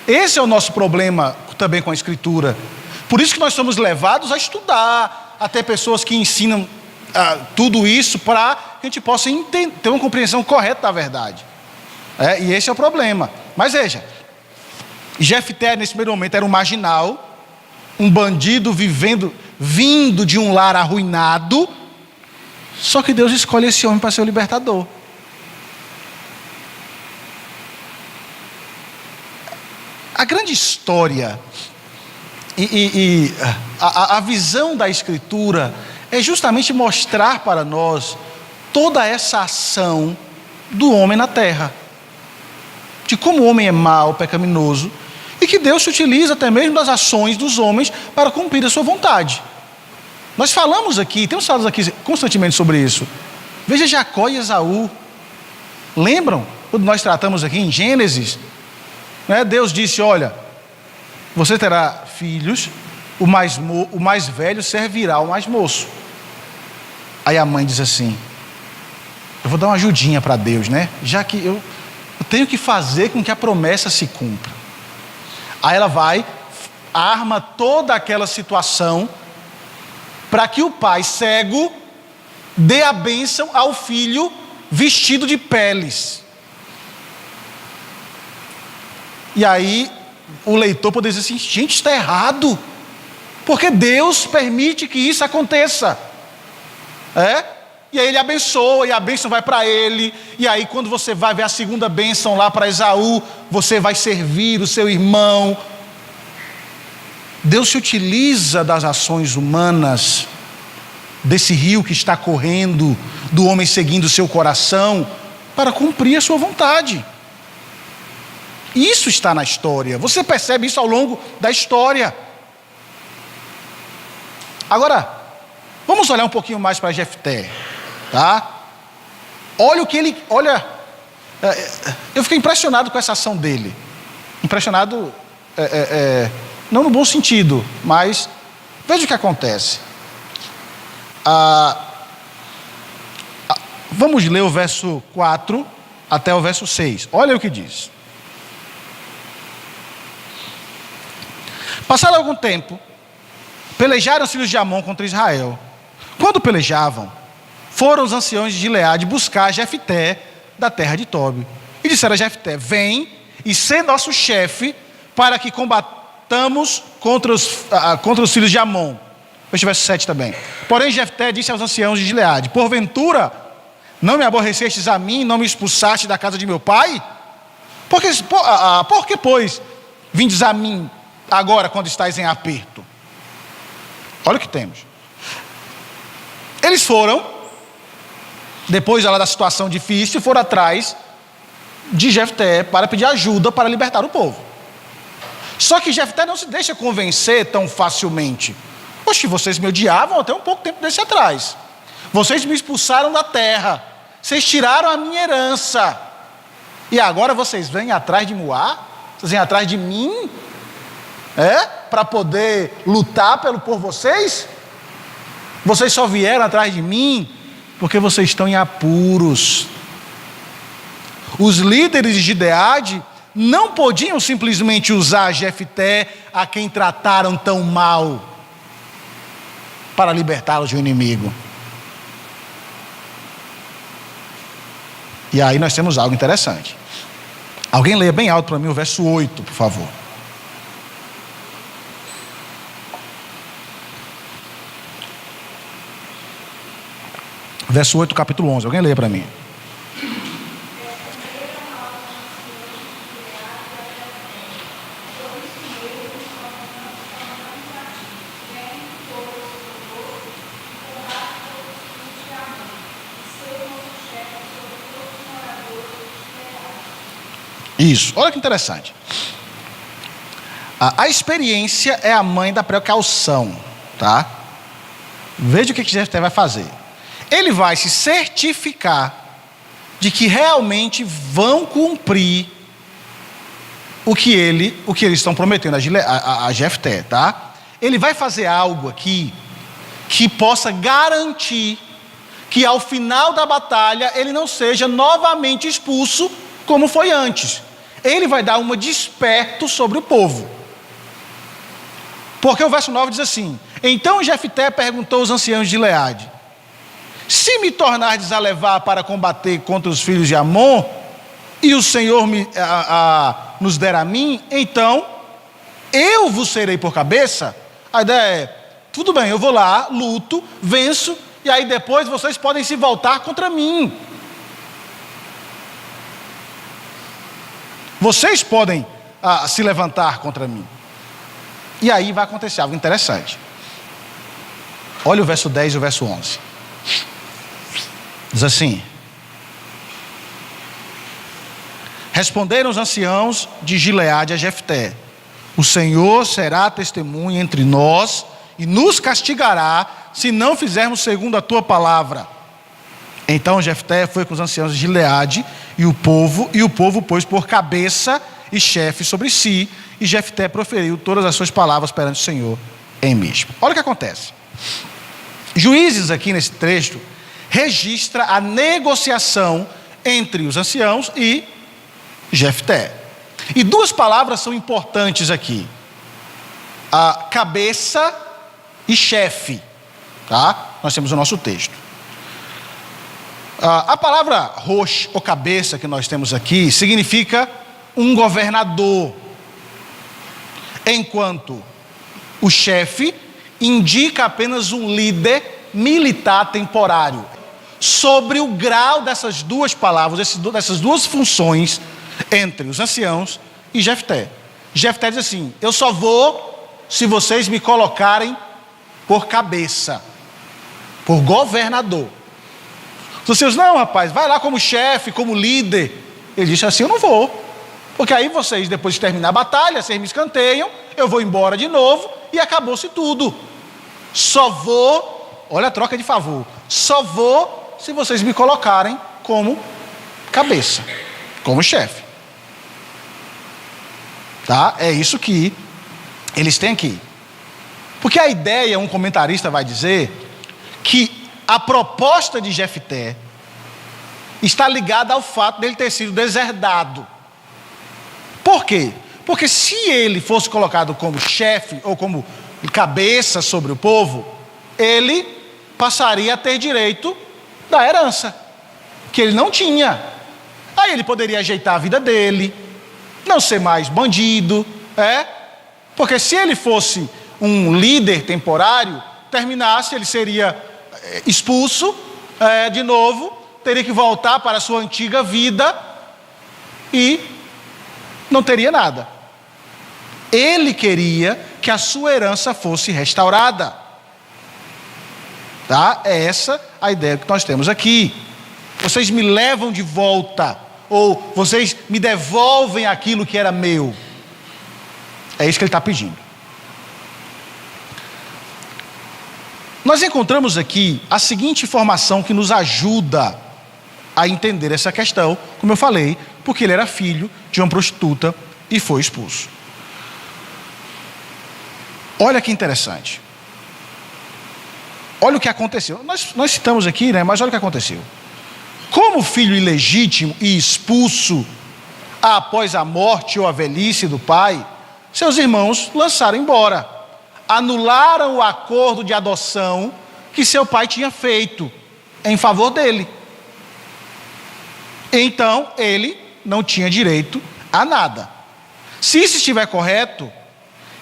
Esse é o nosso problema também com a Escritura. Por isso que nós somos levados a estudar, a ter pessoas que ensinam tudo isso para que a gente possa ter uma compreensão correta da verdade. E esse é o problema. Mas veja, Jefté nesse primeiro momento era um marginal, um bandido vindo de um lar arruinado, só que Deus escolhe esse homem para ser o libertador. A grande história a visão da Escritura é justamente mostrar para nós toda essa ação do homem na terra, de como o homem é mau, pecaminoso, E que Deus se utiliza até mesmo das ações dos homens para cumprir a sua vontade. Nós falamos aqui, temos falado aqui constantemente sobre isso. Veja Jacó e Esaú. Lembram? Quando nós tratamos aqui em Gênesis, né? Deus disse, olha, você terá filhos, o mais velho servirá ao mais moço. Aí a mãe diz assim, eu vou dar uma ajudinha para Deus, né? Já que eu tenho que fazer com que a promessa se cumpra. Aí ela vai, arma toda aquela situação para que o pai cego dê a bênção ao filho vestido de peles. E aí o leitor poderia dizer assim, gente, está errado, porque Deus permite que isso aconteça. E aí ele abençoa, e a bênção vai para ele, e aí quando você vai ver a segunda bênção lá para Esaú, você vai servir o seu irmão. Deus se utiliza das ações humanas, desse rio que está correndo, do homem seguindo o seu coração, para cumprir a sua vontade. Isso está na história, você percebe isso ao longo da história. Agora, vamos olhar um pouquinho mais para Jefté, tá? Olha o que ele, eu fiquei impressionado com essa ação dele. Impressionado, não no bom sentido, mas veja o que acontece. Vamos ler o verso 4 até o verso 6. Olha o que diz. Passado algum tempo, pelejaram os filhos de Amon contra Israel. Quando pelejavam, foram os anciãos de Gileade buscar Jefté da terra de Tobi. E disseram a Jefté, vem e sê nosso chefe para que combatamos contra os filhos de Amon. Veja o verso 7 também. Porém Jefté disse aos anciãos de Gileade, porventura não me aborrecestes a mim, não me expulsaste da casa de meu pai? Por que pois, vindes a mim agora quando estáis em aperto? Olha o que temos. Eles foram, depois da situação difícil, foram atrás de Jefté para pedir ajuda para libertar o povo. Só que Jefté não se deixa convencer tão facilmente. Poxa, vocês me odiavam até um pouco tempo desse atrás. Vocês me expulsaram da terra. Vocês tiraram a minha herança. E agora vocês vêm atrás de Moá? Vocês vêm atrás de mim? Para poder lutar por vocês? Vocês só vieram atrás de mim porque vocês estão em apuros. Os líderes de Gileade não podiam simplesmente usar Jefté, a quem trataram tão mal, para libertá-los do inimigo. E aí nós temos algo interessante. Alguém leia bem alto para mim o verso 8, por favor. Verso 8, capítulo 11. Alguém leia para mim. Isso, olha que interessante. A experiência é a mãe da precaução, tá? Veja o que Jefté vai fazer. Ele vai se certificar de que realmente vão cumprir o que eles estão prometendo a Jefté, tá? Ele vai fazer algo aqui que possa garantir que ao final da batalha ele não seja novamente expulso como foi antes. Ele vai dar uma desperto sobre o povo. Porque o verso 9 diz assim: então Jefté perguntou aos anciãos de Gileade: se me tornardes a levar para combater contra os filhos de Amon, e o Senhor nos der a mim, então eu vos serei por cabeça? A ideia é, tudo bem, eu vou lá, luto, venço, e aí depois vocês podem se voltar contra mim. Vocês podem se levantar contra mim. E aí vai acontecer algo interessante. Olha o verso 10 e o verso 11. Diz assim: responderam os anciãos de Gileade a Jefté: O Senhor será testemunha entre nós e nos castigará se não fizermos segundo a tua palavra. Então Jefté foi com os anciãos de Gileade e o povo pôs por cabeça e chefe sobre si, e Jefté proferiu todas as suas palavras perante o Senhor em Mispa. Olha o que acontece. Juízes, aqui nesse trecho, registra a negociação entre os anciãos e Jefté. E duas palavras são importantes aqui: a cabeça e chefe, tá? Nós temos o nosso texto. A palavra rosh, ou cabeça, que nós temos aqui, significa um governador, enquanto o chefe indica apenas um líder militar temporário. Sobre o grau dessas duas palavras, dessas duas funções entre os anciãos e Jefté. Jefté diz assim: eu só vou se vocês me colocarem por cabeça, por governador. Os anciãos: não, rapaz, vai lá como chefe, como líder. Ele disse assim: eu não vou, porque aí vocês, depois de terminar a batalha, vocês me escanteiam, eu vou embora de novo e acabou-se tudo. Só vou, olha a troca de favor, só vou se vocês me colocarem como cabeça, como chefe. Tá? É isso que eles têm aqui. Porque a ideia, um comentarista vai dizer, que a proposta de Jefté está ligada ao fato dele ter sido deserdado. Por quê? Porque se ele fosse colocado como chefe ou como cabeça sobre o povo, ele passaria a ter direito da herança, que ele não tinha. Aí ele poderia ajeitar a vida dele, não ser mais bandido, porque se ele fosse um líder temporário, terminasse, ele seria expulso de novo, teria que voltar para a sua antiga vida e não teria nada. Ele queria que a sua herança fosse restaurada. Tá? É essa a ideia que nós temos aqui. Vocês me levam de volta, ou vocês me devolvem aquilo que era meu. É isso que ele está pedindo. Nós encontramos aqui a seguinte informação que nos ajuda a entender essa questão, como eu falei, porque ele era filho de uma prostituta e foi expulso. Olha que interessante. Olha o que aconteceu. Nós citamos aqui, mas olha o que aconteceu. Como filho ilegítimo e expulso após a morte ou a velhice do pai, seus irmãos lançaram embora. Anularam o acordo de adoção que seu pai tinha feito em favor dele. Então, ele não tinha direito a nada. Se isso estiver correto,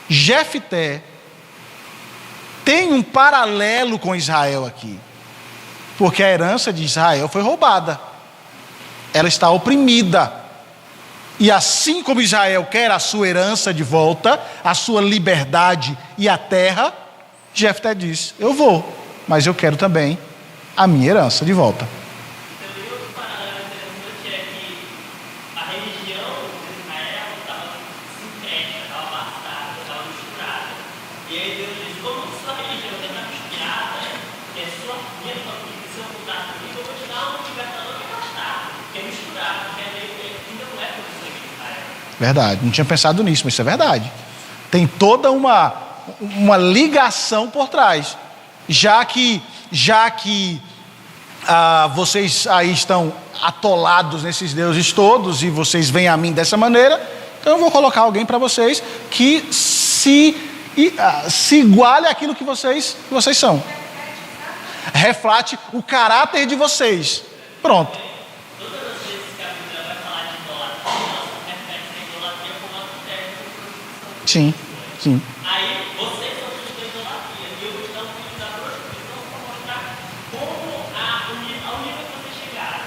Jefté tem um paralelo com Israel aqui, porque a herança de Israel foi roubada, ela está oprimida, e assim como Israel quer a sua herança de volta, a sua liberdade e a terra, Jefté diz: eu vou, mas eu quero também a minha herança de volta. Também outro paralelo interessante é que a religião de Israel estava sincrética, estava bastarda, estava misturada. E aí Deus diz: como sua religião está misturada, é sua minha família, seu contato comigo, eu vou te dar um libertador que é bastardo, que é misturado, que ainda não é por isso de Israel. Verdade, não tinha pensado nisso, mas isso é verdade. Tem toda uma ligação por trás. Já que vocês aí estão atolados nesses deuses todos e vocês vêm a mim dessa maneira, então eu vou colocar alguém para vocês que se iguale àquilo que vocês são. Reflete o caráter de vocês. Pronto. Todas as vezes que a Bíblia vai falar de idolatria, refere a idolatria como adultério e prostituição. Sim. Aí vocês são filhos da idolatria e eu vou te dar um filho da prostituição para mostrar como ao nível que vocês chegaram.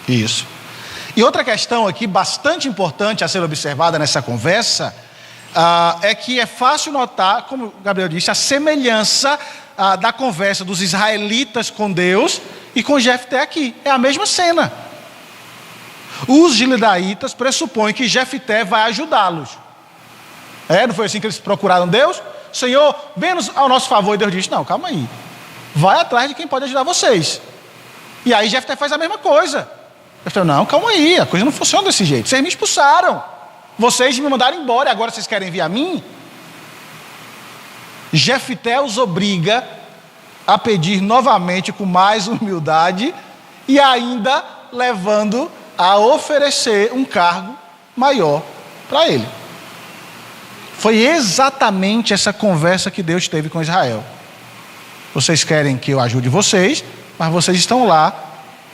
Isso. E outra questão aqui bastante importante a ser observada nessa conversa é que é fácil notar, como o Gabriel disse, a semelhança da conversa dos israelitas com Deus e com Jefté aqui. É a mesma cena. Os gileadaitas pressupõem que Jefté vai ajudá-los. Não foi assim que eles procuraram Deus? Senhor, vem-nos ao nosso favor. E Deus disse, não, calma aí. Vai atrás de quem pode ajudar vocês. E aí Jefté faz a mesma coisa. Eu falei, não, calma aí, a coisa não funciona desse jeito. Vocês me expulsaram. Vocês me mandaram embora e agora vocês querem vir a mim? Jefté os obriga a pedir novamente com mais humildade e ainda levando a oferecer um cargo maior para ele. Foi exatamente essa conversa que Deus teve com Israel. Vocês querem que eu ajude vocês, mas vocês estão lá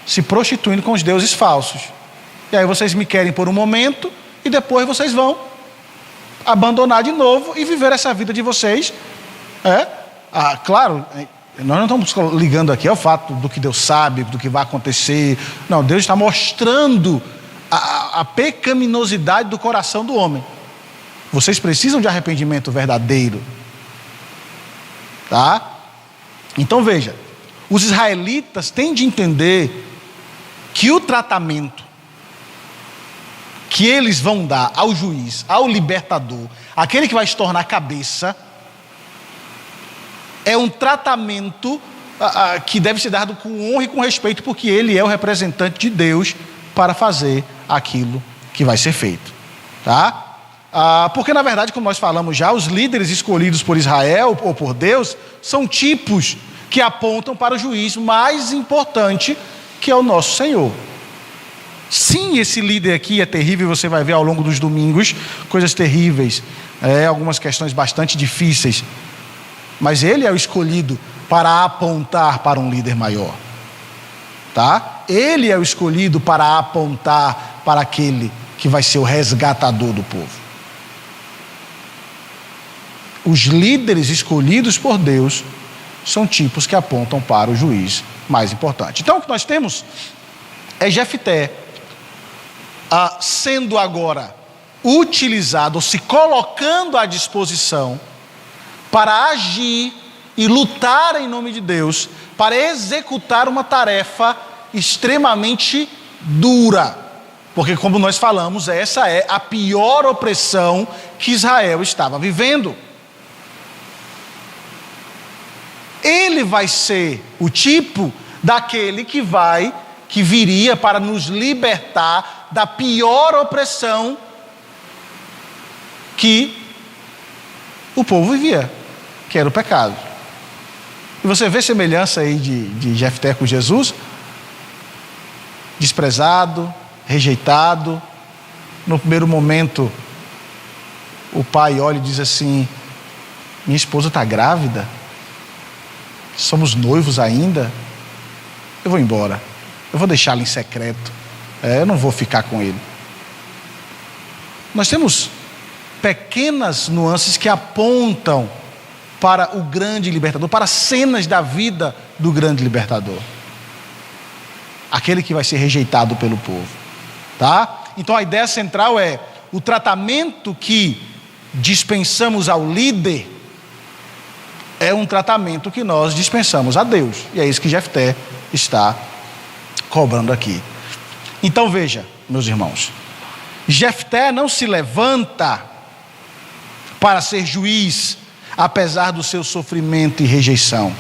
se prostituindo com os deuses falsos. E aí vocês me querem por um momento e depois vocês vão abandonar de novo e viver essa vida de vocês. Claro, nós não estamos ligando aqui ao fato do que Deus sabe, do que vai acontecer. Não, Deus está mostrando a pecaminosidade do coração do homem. Vocês precisam de arrependimento verdadeiro. Tá? Então veja, os israelitas têm de entender que o tratamento que eles vão dar ao juiz, ao libertador, aquele que vai se tornar cabeça, é um tratamento que deve ser dado com honra e com respeito, porque ele é o representante de Deus para fazer aquilo que vai ser feito. Tá? Porque na verdade, como nós falamos já, os líderes escolhidos por Israel ou por Deus são tipos que apontam para o juiz mais importante, que é o nosso Senhor. Sim, esse líder aqui é terrível, você vai ver ao longo dos domingos coisas terríveis, algumas questões bastante difíceis, mas ele é o escolhido para apontar para um líder maior, tá? Ele é o escolhido para apontar para aquele que vai ser o resgatador do povo. Os líderes escolhidos por Deus são tipos que apontam para o juiz mais importante. Então o que nós temos é Jefté sendo agora utilizado, ou se colocando à disposição para agir e lutar em nome de Deus, para executar uma tarefa extremamente dura. Porque, como nós falamos, essa é a pior opressão que Israel estava vivendo. Ele vai ser o tipo daquele que viria para nos libertar da pior opressão que o povo vivia, que era o pecado. E você vê semelhança aí de Jefté com Jesus? Desprezado, rejeitado. No primeiro momento, o pai olha e diz assim: minha esposa está grávida, somos noivos ainda, eu vou embora, eu vou deixá-la em secreto, eu não vou ficar com ele. Nós temos pequenas nuances que apontam para o grande libertador, para cenas da vida do grande libertador, aquele que vai ser rejeitado pelo povo, tá? Então a ideia central é o tratamento que dispensamos ao líder é um tratamento que nós dispensamos a Deus, e é isso que Jefté está cobrando aqui. Então veja, meus irmãos, Jefté não se levanta para ser juiz, apesar do seu sofrimento e rejeição.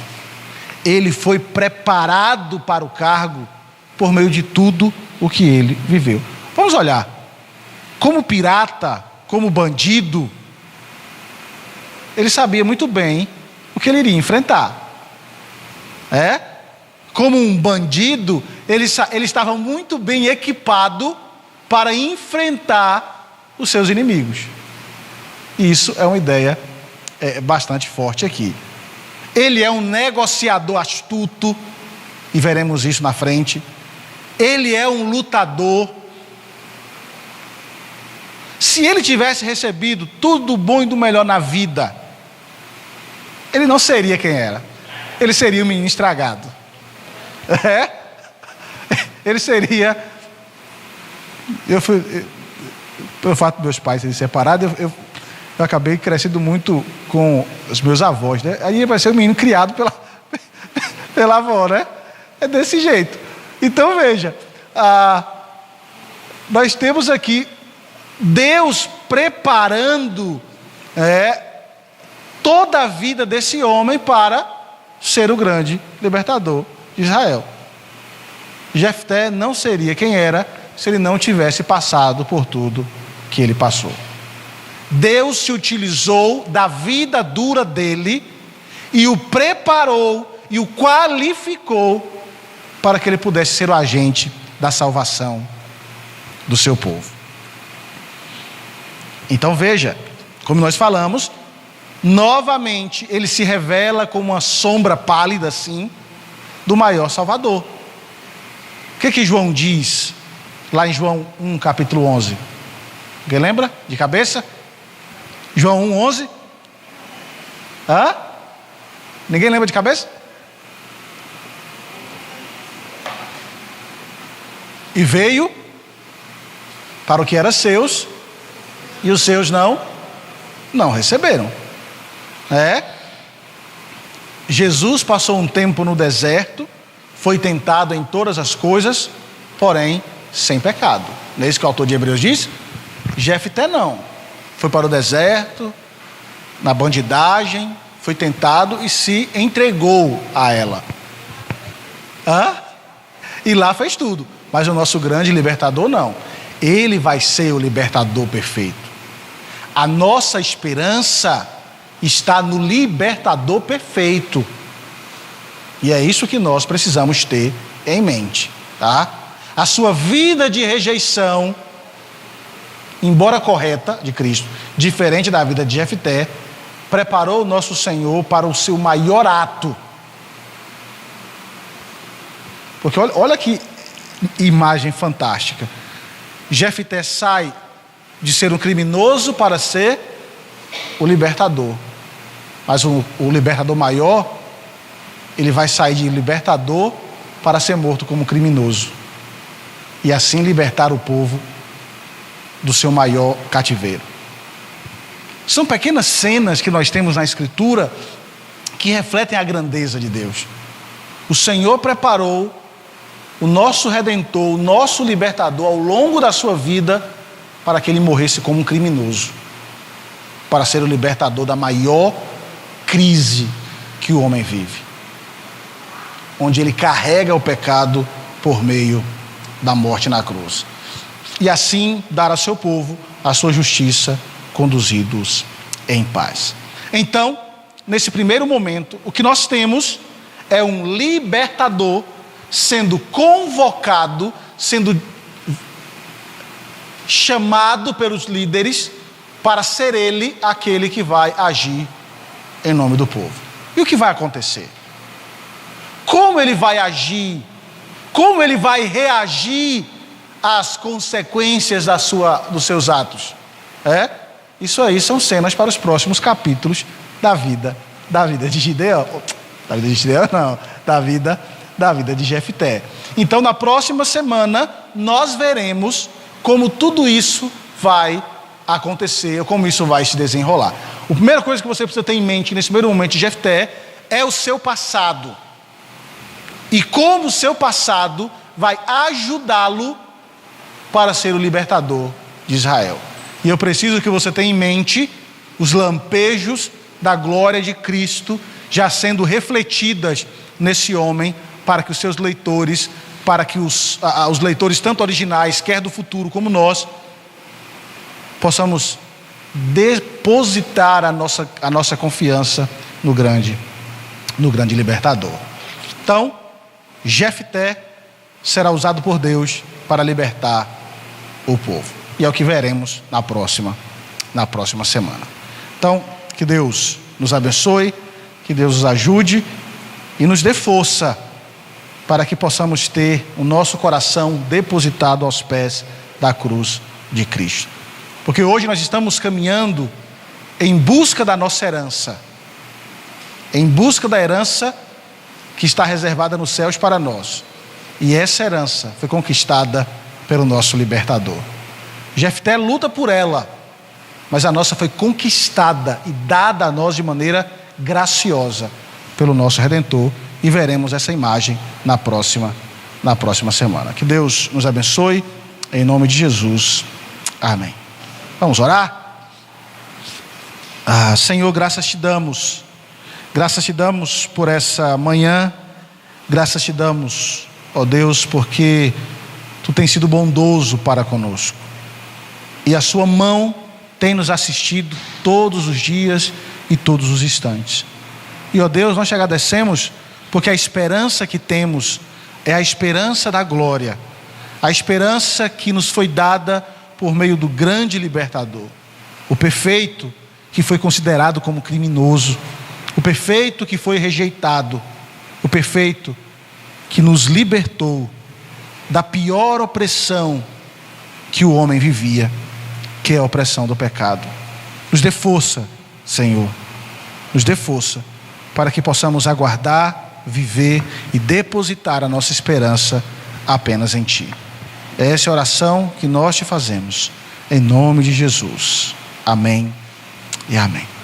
Ele foi preparado para o cargo por meio de tudo o que ele viveu. Vamos olhar, como pirata, como bandido, ele sabia muito bem o que ele iria enfrentar. Como um bandido, ele estava muito bem equipado para enfrentar os seus inimigos. E isso é uma ideia bastante forte aqui. Ele é um negociador astuto, e veremos isso na frente. Ele é um lutador. Se ele tivesse recebido tudo do bom e do melhor na vida, ele não seria quem era. Ele seria um menino estragado. Ele seria... pelo fato de meus pais serem separados, eu acabei crescendo muito com os meus avós, né? Aí vai ser um menino criado pela avó, né? É desse jeito. Então veja, nós temos aqui Deus preparando toda a vida desse homem para ser o grande libertador de Israel. Jefté não seria quem era se ele não tivesse passado por tudo que ele passou. Deus se utilizou da vida dura dele e o preparou e o qualificou para que ele pudesse ser o agente da salvação do seu povo. Então veja, como nós falamos, novamente ele se revela como uma sombra pálida assim do maior Salvador. O que João diz lá em João 1, capítulo 11? Alguém lembra de cabeça? João 1, 11? Ninguém lembra de cabeça? E veio para o que era seus, e os seus não receberam. Jesus passou um tempo no deserto, foi tentado em todas as coisas, porém sem pecado. Não é isso que o autor de Hebreus diz? Jefté não. Foi para o deserto, na bandidagem, foi tentado e se entregou a ela. E lá fez tudo. Mas o nosso grande libertador não. Ele vai ser o libertador perfeito. A nossa esperança está no libertador perfeito. E é isso que nós precisamos ter em mente, tá? A sua vida de rejeição, embora correta, de Cristo, diferente da vida de Jefté, preparou o nosso Senhor para o seu maior ato. Porque olha que imagem fantástica. Jefté sai de ser um criminoso para ser o libertador. Mas o libertador maior, ele vai sair de libertador para ser morto como criminoso. E assim libertar o povo do seu maior cativeiro. São pequenas cenas que nós temos na Escritura que refletem a grandeza de Deus. O Senhor preparou o nosso Redentor, o nosso libertador ao longo da sua vida para que ele morresse como um criminoso, para ser o libertador da maior crise que o homem vive, onde ele carrega o pecado por meio da morte na cruz, e assim dar a seu povo a sua justiça, conduzidos em paz. Então, nesse primeiro momento, o que nós temos é um libertador sendo convocado, sendo chamado pelos líderes para ser ele aquele que vai agir em nome do povo. E o que vai acontecer? Como ele vai agir? Como ele vai reagir às consequências dos seus atos? Isso aí são cenas para os próximos capítulos da vida de Gideão. Da vida de Gideão não, da vida de Jefté. Então na próxima semana nós veremos como tudo isso vai acontecer, como isso vai se desenrolar. A primeira coisa que você precisa ter em mente nesse primeiro momento de Jefté é o seu passado. E como o seu passado vai ajudá-lo para ser o libertador de Israel. E eu preciso que você tenha em mente os lampejos da glória de Cristo já sendo refletidas nesse homem, para que os seus leitores, para que os leitores tanto originais, quer do futuro como nós, possamos depositar a nossa confiança no grande libertador. Então, Jefté será usado por Deus para libertar o povo. E é o que veremos na próxima semana. Então, que Deus nos abençoe, que Deus nos ajude e nos dê força para que possamos ter o nosso coração depositado aos pés da cruz de Cristo. Porque hoje nós estamos caminhando em busca da nossa herança, em busca da herança que está reservada nos céus para nós. E essa herança foi conquistada pelo nosso libertador. Jefté luta por ela, mas a nossa foi conquistada e dada a nós de maneira graciosa pelo nosso Redentor. E veremos essa imagem na próxima semana. Que Deus nos abençoe, em nome de Jesus. Amém. Vamos orar? Senhor, graças te damos por essa manhã, graças te damos, ó Deus, porque tu tens sido bondoso para conosco, e a sua mão tem nos assistido todos os dias e todos os instantes. E ó Deus, nós te agradecemos, porque a esperança que temos é a esperança da glória, a esperança que nos foi dada por meio do grande libertador, o perfeito que foi considerado como criminoso, o perfeito que foi rejeitado, o perfeito que nos libertou da pior opressão que o homem vivia, que é a opressão do pecado. Nos dê força, Senhor, nos dê força para que possamos aguardar, viver e depositar a nossa esperança apenas em Ti. Essa é a oração que nós te fazemos, em nome de Jesus. Amém e amém.